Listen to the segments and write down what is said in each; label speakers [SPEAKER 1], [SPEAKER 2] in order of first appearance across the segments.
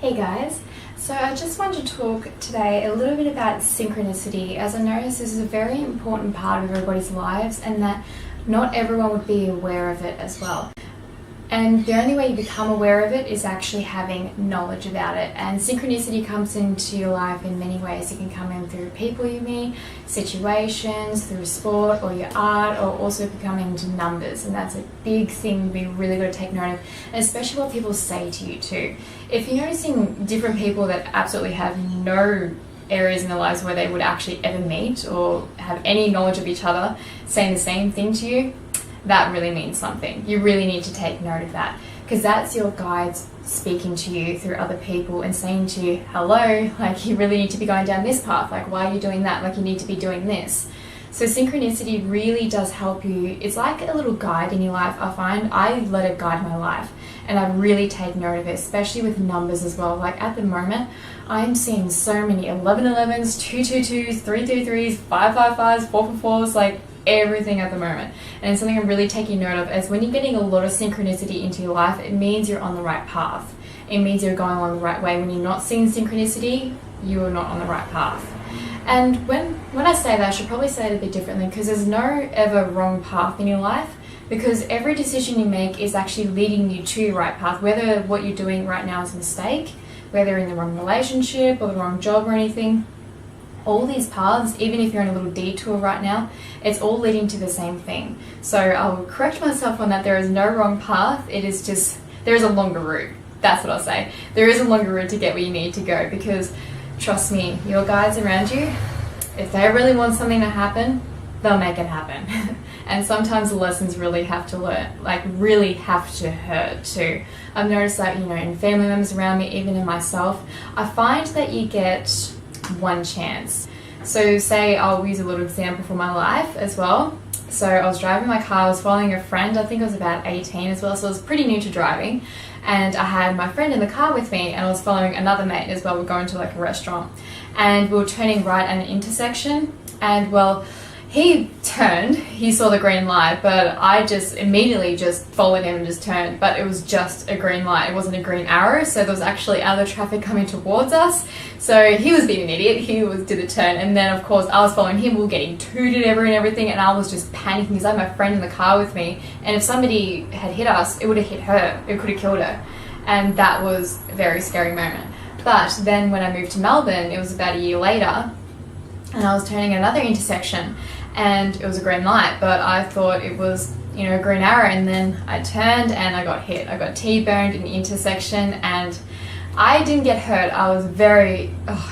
[SPEAKER 1] Hey guys, so I just wanted to talk today a little bit about synchronicity, as I notice this is a very important part of everybody's lives and that not everyone would be aware of it as well. And the only way you become aware of it is actually having knowledge about it. And synchronicity comes into your life in many ways. It can come in through people you meet, situations, through sport or your art, or also can come into numbers. And that's a big thing we really got to take note of, and especially what people say to you too. If you're noticing different people that absolutely have no areas in their lives where they would actually ever meet or have any knowledge of each other saying the same thing to you, that really means something. You really need to take note of that, because that's your guides speaking to you through other people and saying to you, hello, like you really need to be going down this path, like why are you doing that, like you need to be doing this. So synchronicity really does help you. It's like a little guide in your life. I find I let it guide my life and I really take note of it, especially with numbers as well. Like at the moment I'm seeing so many 1111s, 222s, 333s, 555s, 444s, like everything at the moment. And it's something I'm really taking note of, as when you're getting a lot of synchronicity into your life, it means you're on the right path. It means you're going along the right way. When you're not seeing synchronicity, you are not on the right path. And when I say that, I should probably say it a bit differently, because there's no ever wrong path in your life, because every decision you make is actually leading you to your right path. Whether what you're doing right now is a mistake, whether you're in the wrong relationship or the wrong job or anything, all these paths, even if you're in a little detour right now, it's all leading to the same thing. So I will correct myself on that. There is no wrong path. It is just, there is a longer route. That's what I'll say. There is a longer route to get where you need to go, because trust me, your guides around you, if they really want something to happen, they'll make it happen. And sometimes the lessons really have to learn, like really have to hurt too. I've noticed that, in family members around me, even in myself, I find that you get one chance. So say I'll use a little example for my life as well. So I was driving my car, I was following a friend, I think I was about 18 as well, so I was pretty new to driving, and I had my friend in the car with me and I was following another mate as well. We're going to like a restaurant and we were turning right at an intersection, and well, he turned, he saw the green light, but I just immediately just followed him and just turned, but it was just a green light, it wasn't a green arrow, so there was actually other traffic coming towards us. So he was being an idiot, did a turn, and then of course I was following him, we were getting tooted and everything, and I was just panicking because I had my friend in the car with me, and if somebody had hit us, it would have hit her, it could have killed her, and that was a very scary moment. But then when I moved to Melbourne, it was about a year later, and I was turning at another intersection, and it was a green light, but I thought it was, a green arrow, and then I turned and I got hit. I got T-boned in the intersection, and I didn't get hurt. I was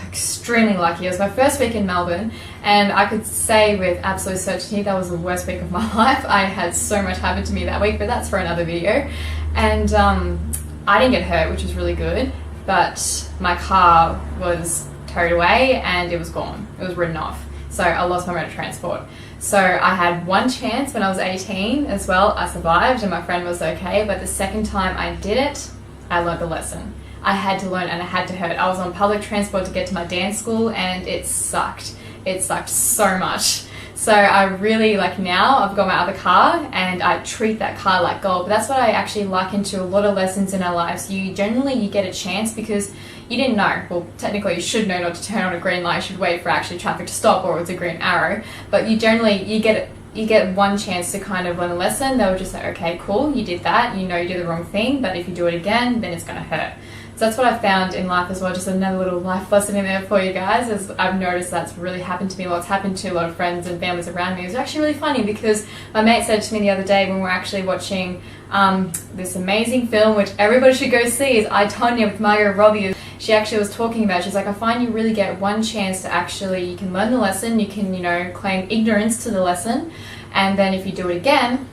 [SPEAKER 1] extremely lucky. It was my first week in Melbourne, and I could say with absolute certainty that was the worst week of my life. I had so much happen to me that week, but that's for another video. And I didn't get hurt, which was really good, but my car was towed away and it was gone. It was written off. So I lost my mode of transport. So I had one chance when I was 18 as well. I survived and my friend was okay, but the second time I did it, I learned the lesson. I had to learn and I had to hurt. I was on public transport to get to my dance school and it sucked. It sucked so much. So I really, now I've got my other car and I treat that car like gold. But that's what I actually liken to a lot of lessons in our lives. You get a chance because you didn't know. Well, technically you should know not to turn on a green light. You should wait for actually traffic to stop, or it's a green arrow. But you get one chance to kind of learn a lesson. They will just say, okay, cool, you did that. You did the wrong thing, but if you do it again, then it's going to hurt. So that's what I've found in life as well. Just another little life lesson in there for you guys, as I've noticed that's really happened to me a lot. It's happened to a lot of friends and families around me. It was actually really funny because my mate said to me the other day when we were actually watching this amazing film, which everybody should go see, is I, Tonya with Margot Robbie. She actually was talking about, she's like, I find you really get one chance to actually, you can learn the lesson, you can, claim ignorance to the lesson, and then if you do it again,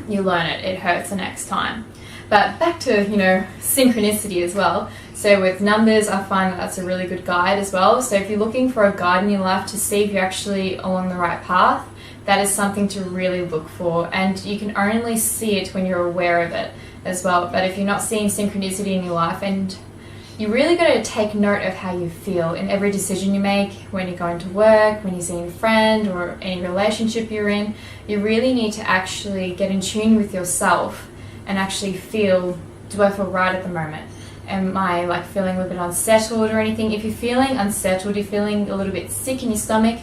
[SPEAKER 1] you learn it. It hurts the next time. But back to, synchronicity as well. So with numbers, I find that's a really good guide as well. So if you're looking for a guide in your life to see if you're actually along the right path, that is something to really look for. And you can only see it when you're aware of it as well. But if you're not seeing synchronicity in your life, and you really got to take note of how you feel in every decision you make, when you're going to work, when you're seeing a friend, or any relationship you're in, you really need to actually get in tune with yourself and actually feel, do I feel right at the moment? Am I like feeling a little bit unsettled or anything? If you're feeling unsettled, you're feeling a little bit sick in your stomach,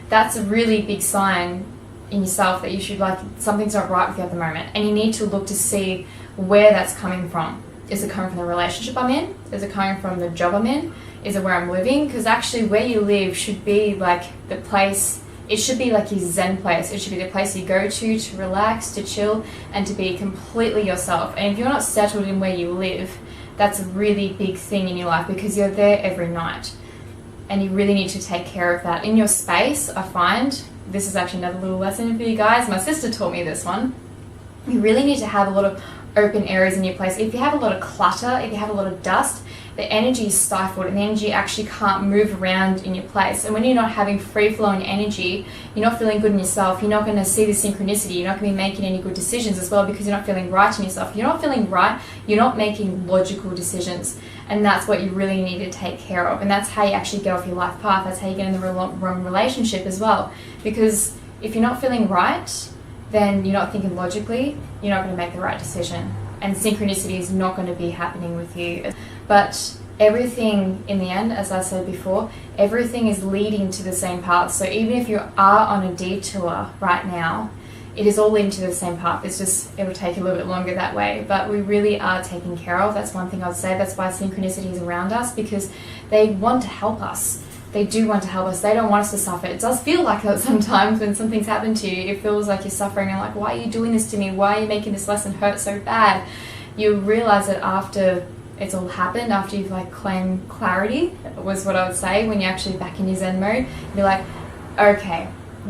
[SPEAKER 1] that's a really big sign in yourself that you should, like, something's not right with you at the moment, and you need to look to see where that's coming from. Is it coming from the relationship I'm in? Is it coming from the job I'm in? Is it where I'm living? Because actually where you live should be like the place, it should be like your zen place. It should be the place you go to relax, to chill, and to be completely yourself. And if you're not settled in where you live, that's a really big thing in your life, because you're there every night. And you really need to take care of that. In your space, I find, this is actually another little lesson for you guys. My sister taught me this one. You really need to have a lot of open areas in your place. If you have a lot of clutter, if you have a lot of dust, the energy is stifled and the energy actually can't move around in your place. And when you're not having free-flowing energy, you're not feeling good in yourself, you're not going to see the synchronicity, you're not going to be making any good decisions as well, because you're not feeling right in yourself. If you're not feeling right, you're not making logical decisions. And that's what you really need to take care of. And that's how you actually get off your life path. That's how you get in the wrong relationship as well. Because if you're not feeling right, then you're not thinking logically, you're not going to make the right decision. And synchronicity is not going to be happening with you. But everything in the end, as I said before, everything is leading to the same path. So even if you are on a detour right now, it is all leading to the same path. It's just, it'll take a little bit longer that way. But we really are taken care of. That's one thing I'd say. That's why synchronicity is around us, because they want to help us. They do want to help us. They don't want us to suffer. It does feel like that sometimes when something's happened to you. It feels like you're suffering and like, why are you doing this to me? Why are you making this lesson hurt so bad? You realize that after it's all happened, after you've like claimed clarity, was what I would say, when you're actually back in your Zen mode, you're like, okay,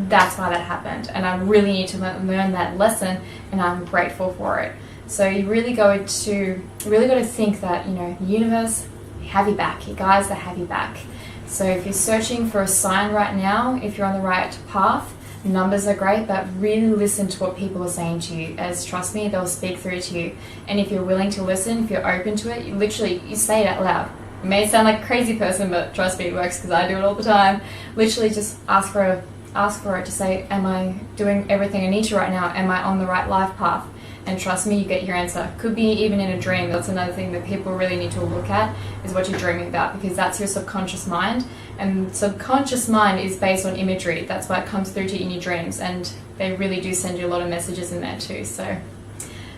[SPEAKER 1] that's why that happened. And I really need to learn that lesson, and I'm grateful for it. So you really got to think that, you know, the universe, they have your back. You guys, they have your back. So if you're searching for a sign right now, if you're on the right path, numbers are great, but really listen to what people are saying to you, as trust me, they'll speak through to you. And if you're willing to listen, if you're open to it, you say it out loud. It may sound like a crazy person, but trust me, it works, because I do it all the time. Literally just ask for it to say, am I doing everything I need to right now? Am I on the right life path? And trust me, you get your answer. Could be even in a dream. That's another thing that people really need to look at, is what you're dreaming about, because that's your subconscious mind. And subconscious mind is based on imagery. That's why it comes through to you in your dreams. And they really do send you a lot of messages in there too. So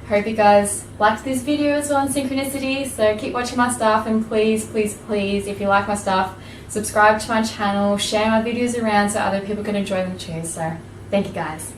[SPEAKER 1] hope you guys liked this video as well on synchronicity. So keep watching my stuff, and please, please, please, if you like my stuff, subscribe to my channel, share my videos around so other people can enjoy them too. So thank you guys.